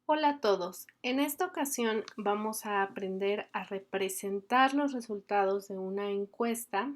Hola a todos. En esta ocasión vamos a aprender a representar los resultados de una encuesta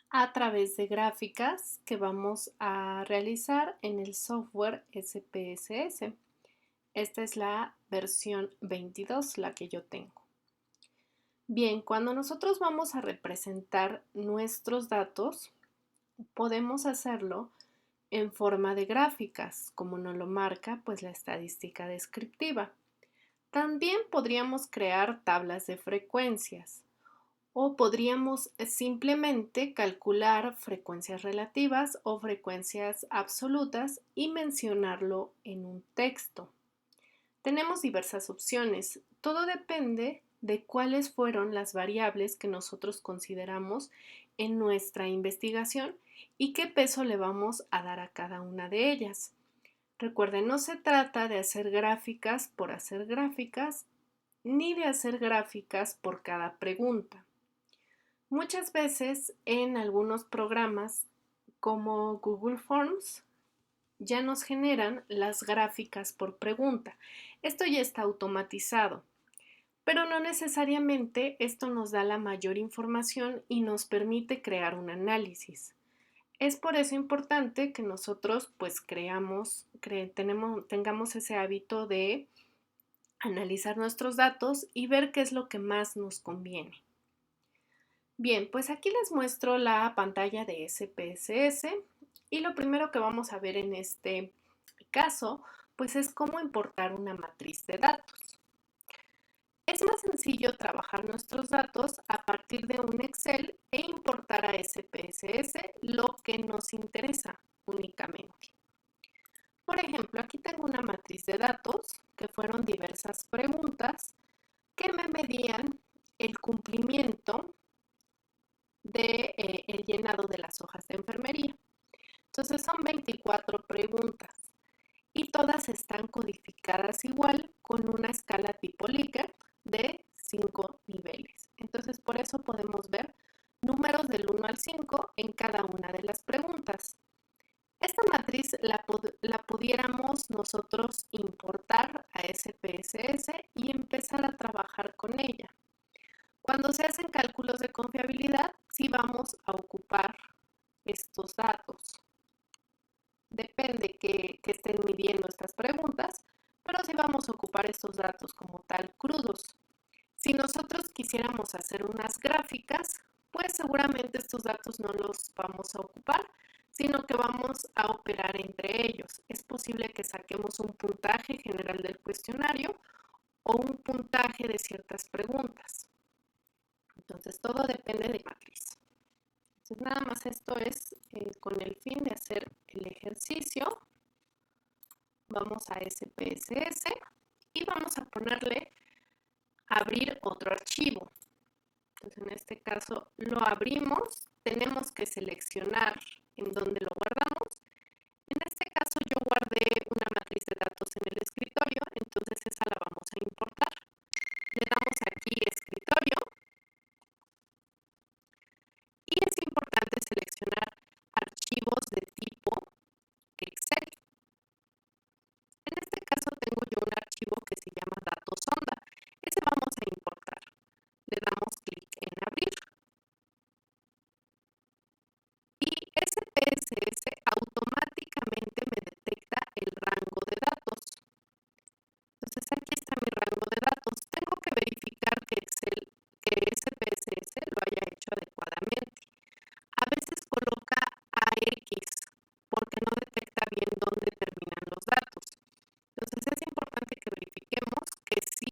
a través de gráficas que vamos a realizar en el software SPSS. Esta es la versión 22, la que yo tengo. Bien, cuando nosotros vamos a representar nuestros datos, podemos hacerlo en forma de gráficas, como nos lo marca pues la estadística descriptiva. También podríamos crear tablas de frecuencias o podríamos simplemente calcular frecuencias relativas o frecuencias absolutas y mencionarlo en un texto. Tenemos diversas opciones. Todo depende de cuáles fueron las variables que nosotros consideramos en nuestra investigación y qué peso le vamos a dar a cada una de ellas. Recuerden, no se trata de hacer gráficas por hacer gráficas, ni de hacer gráficas por cada pregunta. Muchas veces en algunos programas como Google Forms ya nos generan las gráficas por pregunta. Esto ya está automatizado, pero no necesariamente esto nos da la mayor información y nos permite crear un análisis. Es por eso importante que nosotros pues tengamos ese hábito de analizar nuestros datos y ver qué es lo que más nos conviene. Bien, pues aquí les muestro la pantalla de SPSS y lo primero que vamos a ver en este caso pues es cómo importar una matriz de datos. Es más sencillo trabajar nuestros datos a partir de un Excel e importar a SPSS lo que nos interesa únicamente. Por ejemplo, aquí tengo una matriz de datos que fueron diversas preguntas que me medían el cumplimiento de, el llenado de las hojas de enfermería. Entonces son 24 preguntas y todas están codificadas igual con una escala tipo Likert de 5 niveles. Entonces por eso podemos ver números del 1 al 5 en cada una de las preguntas. Esta matriz la pudiéramos nosotros importar a SPSS y empezar a trabajar con ella. Cuando se hacen cálculos de confiabilidad, sí vamos a ocupar estos datos. Depende que estén midiendo estas preguntas, pero sí vamos a ocupar estos datos como tal crudos. Si nosotros quisiéramos hacer unas gráficas, pues seguramente estos datos no los vamos a ocupar, sino que vamos a operar entre ellos. Es posible que saquemos un puntaje general del cuestionario o un puntaje de ciertas preguntas. Entonces todo depende de matriz. Entonces nada más esto es con el fin de hacer el ejercicio. Vamos a SPSS y vamos a ponerle abrir otro archivo. Entonces en este caso lo abrimos, tenemos que seleccionar en dónde lo guardamos. En este caso yo guardé una matriz de datos en el escritorio, entonces esa la vamos a importar. Le damos aquí escritorio y es importante seleccionar archivos de tipo Excel. En este caso tengo yo un archivo que se llama datos sonda. Ese vamos a importar. Le damos clic en abrir y SPSS automáticamente me detecta el rango de datos. Entonces aquí está mi rango de datos. Tengo que verificar que SPSS lo haya hecho adecuadamente. A veces coloca AX porque no detecta bien dónde terminan los datos. Entonces es importante que verifiquemos que sí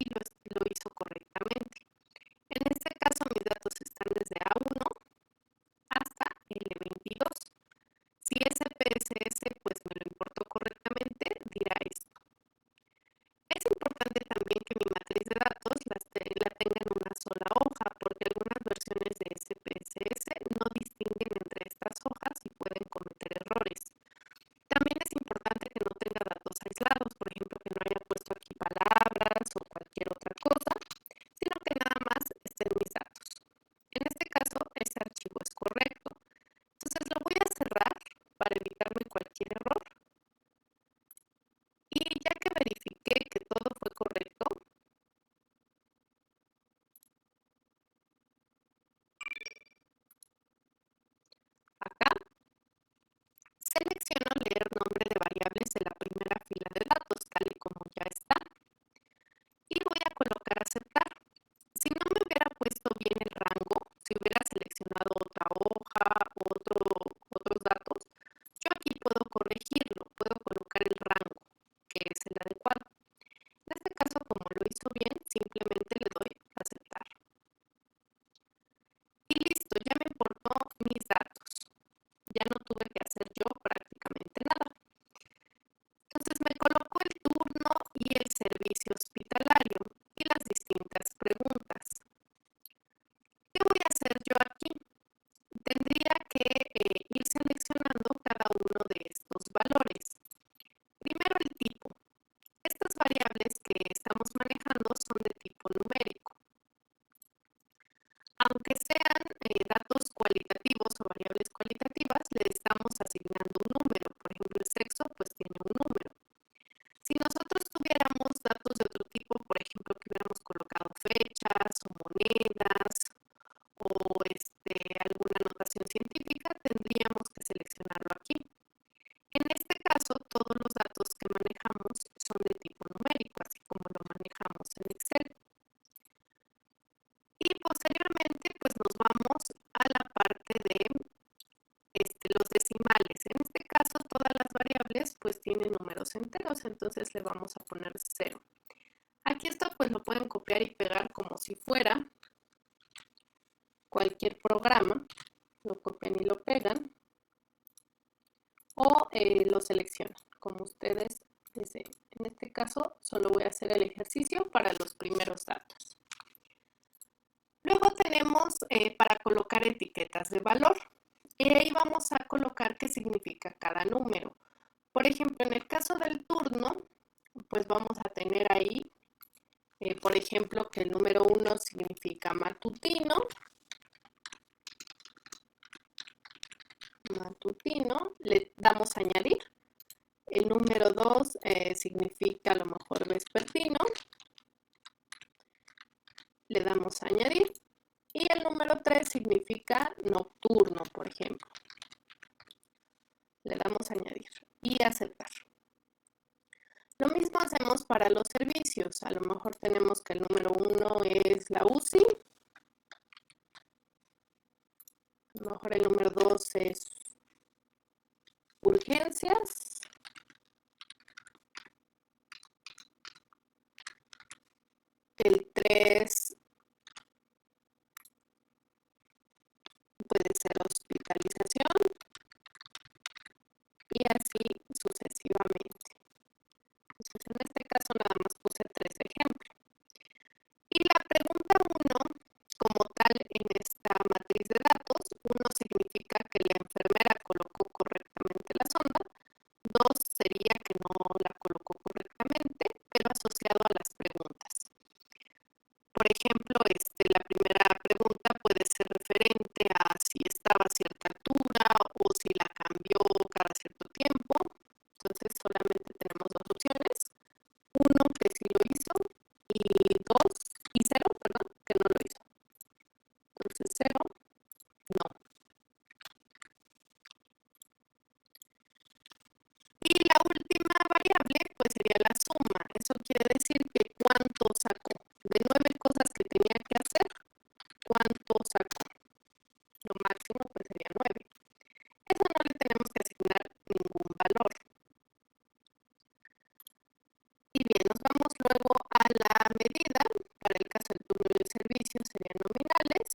tipo numérico. Aunque sean datos cualitativos o variables cualitativas, le estamos asignando un número. Por ejemplo, el sexo pues tiene un número. Si nosotros tuviéramos datos de otro tipo, por ejemplo, que hubiéramos colocado fechas o monedas o alguna notación científica, tendríamos que seleccionarlo aquí. En este caso, todos los datos que manejamos son de tipo numérico, así como lo manejamos en Excel. Y posteriormente, pues nos vamos a la parte de los decimales. En este caso, todas las variables pues tienen números enteros, entonces le vamos a poner 0. Aquí esto pues lo pueden copiar y pegar como si fuera cualquier programa. Lo copian y lo pegan o lo seleccionan como ustedes deseen. En este caso solo voy a hacer el ejercicio para los primeros datos. Luego tenemos para colocar etiquetas de valor. Y ahí vamos a colocar qué significa cada número. Por ejemplo, en el caso del turno, pues vamos a tener ahí, por ejemplo, que el número 1 significa matutino. Matutino, le damos a añadir. El número 2 significa a lo mejor vespertino. Le damos a añadir. Y el número 3 significa nocturno, por ejemplo. Le damos a añadir y aceptar. Lo mismo hacemos para los servicios. A lo mejor tenemos que el número 1 es la UCI. A lo mejor el número 2 es urgencias. El 3 puede ser hospitalización y así sucesivamente. Entonces, en este caso nada más puse 3 ejemplos. Y la pregunta 1, como tal en esta matriz de datos, 1 significa que la enfermera colocó correctamente la sonda, 2 sería que no la colocó correctamente, pero asociado a las preguntas. Por ejemplo, la primera pregunta puede ser referente a si estaba a cierta altura o si la cambió cada cierto tiempo. Entonces solamente tenemos dos opciones. 1 que sí lo hizo y 2 y 0, perdón, que no lo hizo. Entonces 0, no. Y la última variable pues sería la suma. Eso quiere decir que cuánto sacó. De 9 cosas que tenía que hacer, ¿cuánto sacó? Lo máximo pues sería 9. Eso no le tenemos que asignar ningún valor. Y bien, nos vamos luego a la medida. Para el caso del turno y el servicio serían nominales.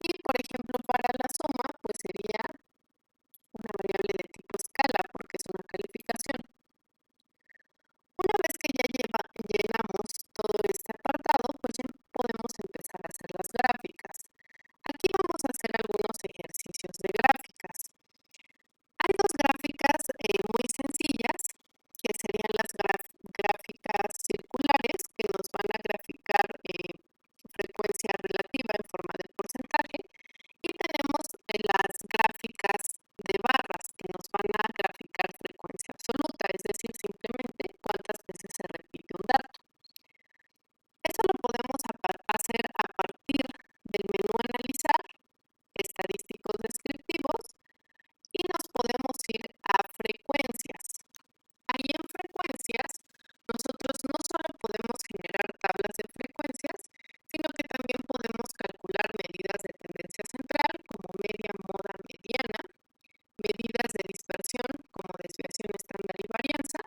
Y por ejemplo para la suma pues sería una variable de tipo escala porque es una calificación. Una vez que ya llenamos todo este apartado, pues ya podemos empezar a hacer las gráficas. Aquí vamos a hacer algunos ejercicios de gráficas. Hay dos gráficas muy sencillas, que serían las gráficas circulares, que nos van a graficar frecuencia relativa en forma de porcentaje, y tenemos las gráficas de barras, que nos van a graficar frecuencia absoluta, es decir, simplemente cuántas veces se repite un dato. Eso lo podemos hacer a partir del menú Analizar, Estadísticos Descriptivos, y nos podemos ir a Frecuencias. Ahí en Frecuencias, nosotros no solo podemos generar tablas de frecuencias, sino que también podemos calcular medidas de tendencia central, como media, moda, mediana, medidas de dispersión, como desviación estándar y varianza,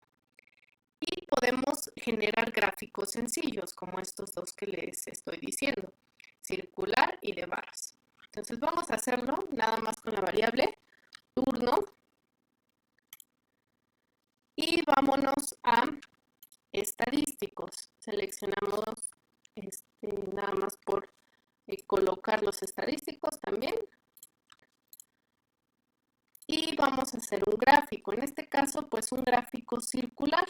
y podemos generar gráficos sencillos, como estos dos que les estoy diciendo, circular y de barras. Entonces vamos a hacerlo nada más con la variable turno y vámonos a estadísticos. Seleccionamos nada más por colocar los estadísticos también. Y vamos a hacer un gráfico. En este caso, pues un gráfico circular.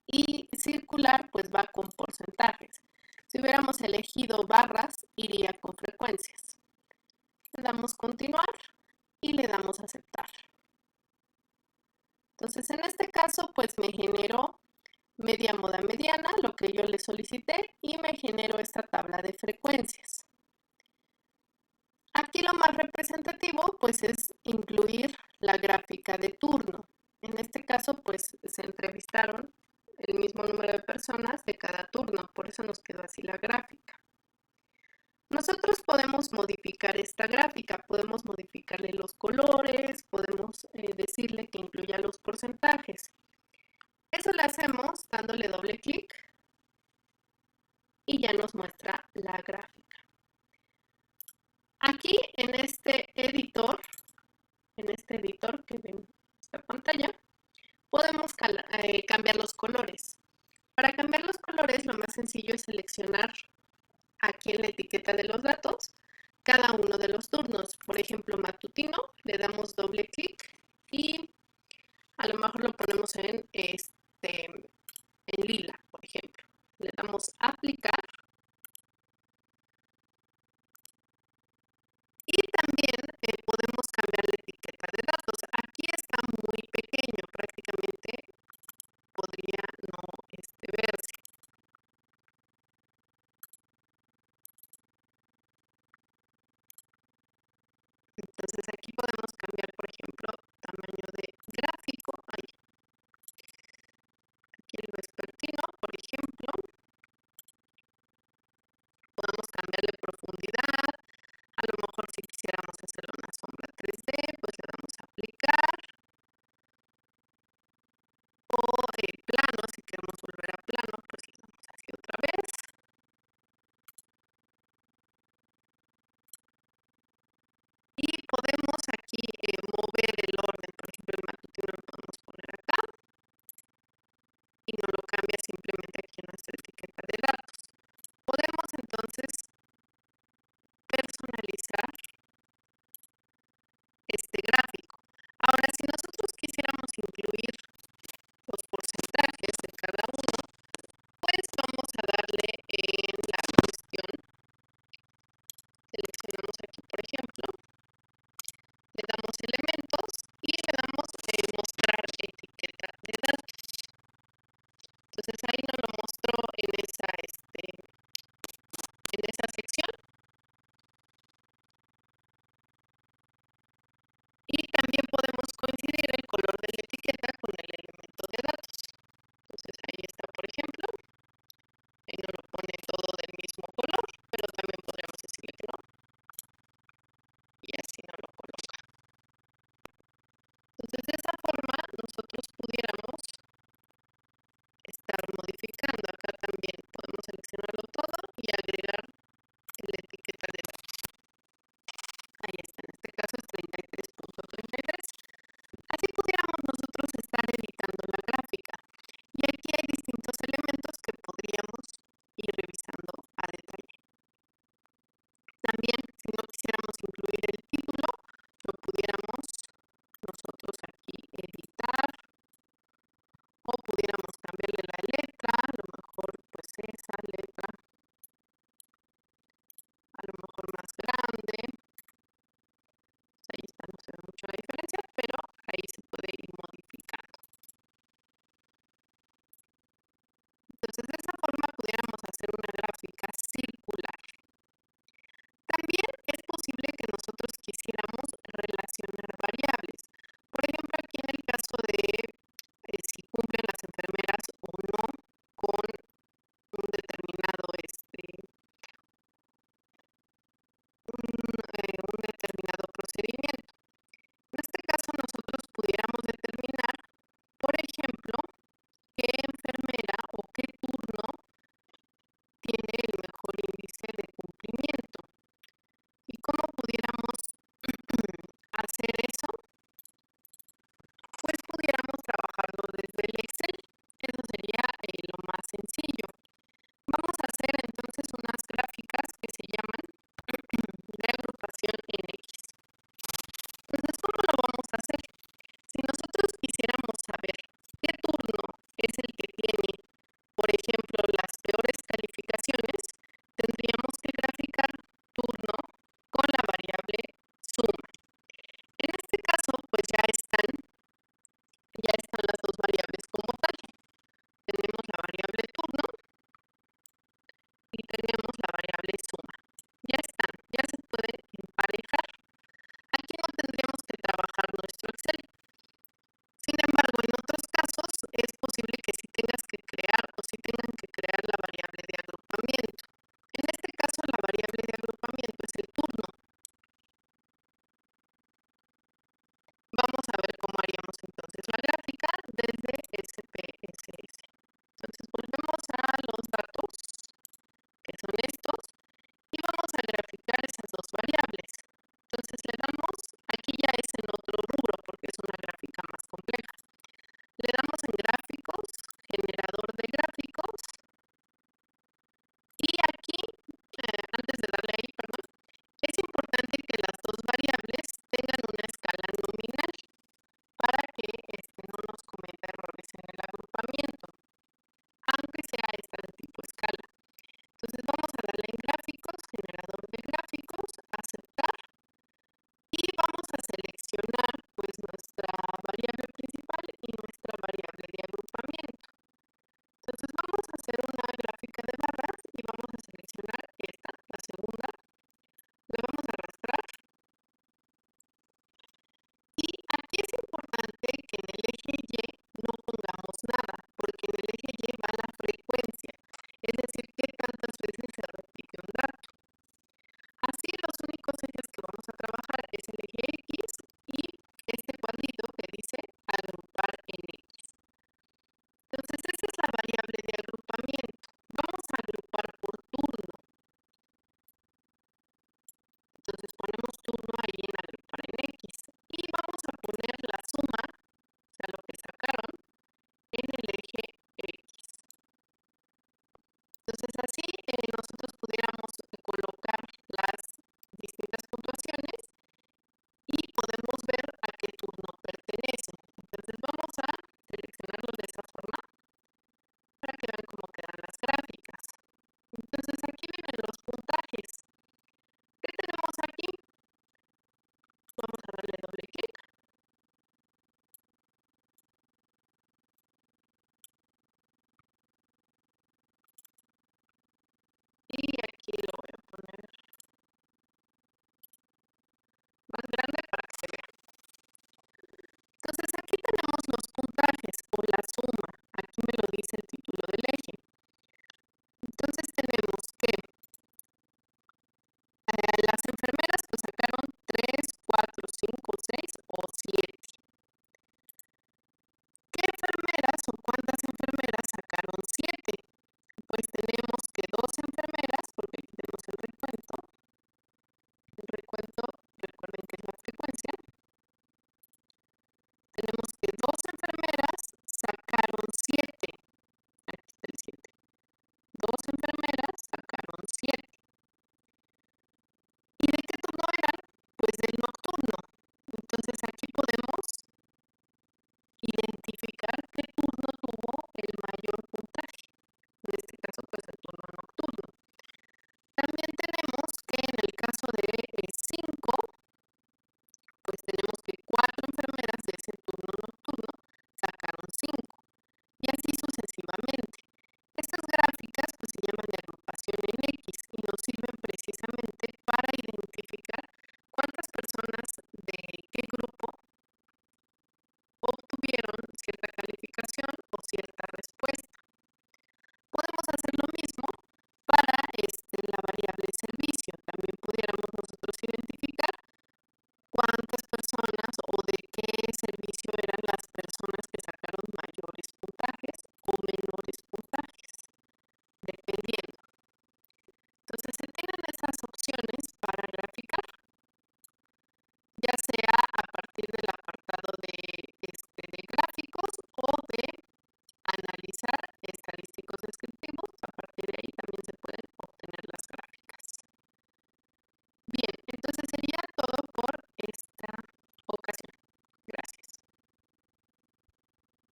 Y circular, pues va con porcentajes. Si hubiéramos elegido barras, iría con frecuencias. Le damos continuar y le damos aceptar. Entonces, en este caso, pues me generó media moda mediana, lo que yo le solicité, y me generó esta tabla de frecuencias. Aquí lo más representativo, pues, es incluir la gráfica de turno. En este caso, pues, se entrevistaron el mismo número de personas de cada turno, por eso nos quedó así la gráfica. Nosotros podemos modificar esta gráfica, podemos modificarle los colores, podemos decirle que incluya los porcentajes. Eso lo hacemos dándole doble clic y ya nos muestra la gráfica. Aquí en este editor que ven en esta pantalla, podemos cambiar los colores. Para cambiar los colores, lo más sencillo es seleccionar aquí en la etiqueta de los datos cada uno de los turnos. Por ejemplo, matutino, le damos doble clic y a lo mejor lo ponemos en lila, por ejemplo. Le damos aplicar y también podemos cambiar la etiqueta de datos. Aquí está muy pequeño, prácticamente podría no verse. Entonces aquí podemos cambiar, por ejemplo, tamaño de gráfico. Aquí el vespertino, por ejemplo. Podemos cambiarle profundidad. A lo mejor si quisiéramos hacer una sombra 3D, pues le damos a aplicar. O plano, si queremos volver a plano, pues le damos así otra vez. Y podemos aquí mover el orden. Por ejemplo, el matutino lo podemos poner acá. Y no lo cambia simplemente aquí en nuestra etiqueta de datos. Podemos entonces personalizar este gráfico. Ahora, si nosotros quisiéramos incluir los porcentajes de cada uno, pues vamos a darle en la cuestión, seleccionamos aquí, por ejemplo, le damos elementos y le damos mostrar etiqueta de datos. Entonces ahí nos lo mostró en esa sección. Y también podemos coincidir el color de la etiqueta con el elemento de datos. Entonces ahí está, por ejemplo, ahí nos lo pone todo del mismo color, pero también podríamos decirle que no. Y así nos lo coloca. Entonces de esa forma nosotros pudiéramos estar modificando. Acá también podemos seleccionarlo todo y agregar la etiqueta de datos. Ahí está, en este caso es 33.33. Así pudiéramos nosotros estar editando la gráfica. Y aquí hay distintos elementos que podríamos ir revisando a detalle. También, si no quisiéramos incluir el título, lo pudiéramos nosotros aquí editar o pudiéramos cambiarle la letra, a lo mejor pues esa letra, a lo mejor más grande. Ahí está, no se ve mucho la diferencia, pero ahí se puede ir modificando. Entonces, de esa forma pudiéramos hacer una gráfica circular. También es posible que nosotros quisiéramos relacionar variables. Por ejemplo, aquí en el caso de si cumplen las enfermeras o no con un determinado un determinado procedimiento. En este caso nosotros pudiéramos determinar, por ejemplo, qué enfermera o qué turno tiene el mejor índice de cumplimiento. ¿Y cómo pudiéramos hacer eso? Pues pudiéramos trabajarlo desde el Excel. Eso sería lo más sencillo. Vamos a hacer entonces unas gráficas que se llaman de agrupación en X. Entonces, ¿cómo lo vamos a hacer? Si nosotros quisiéramos saber qué turno es el que tiene, por que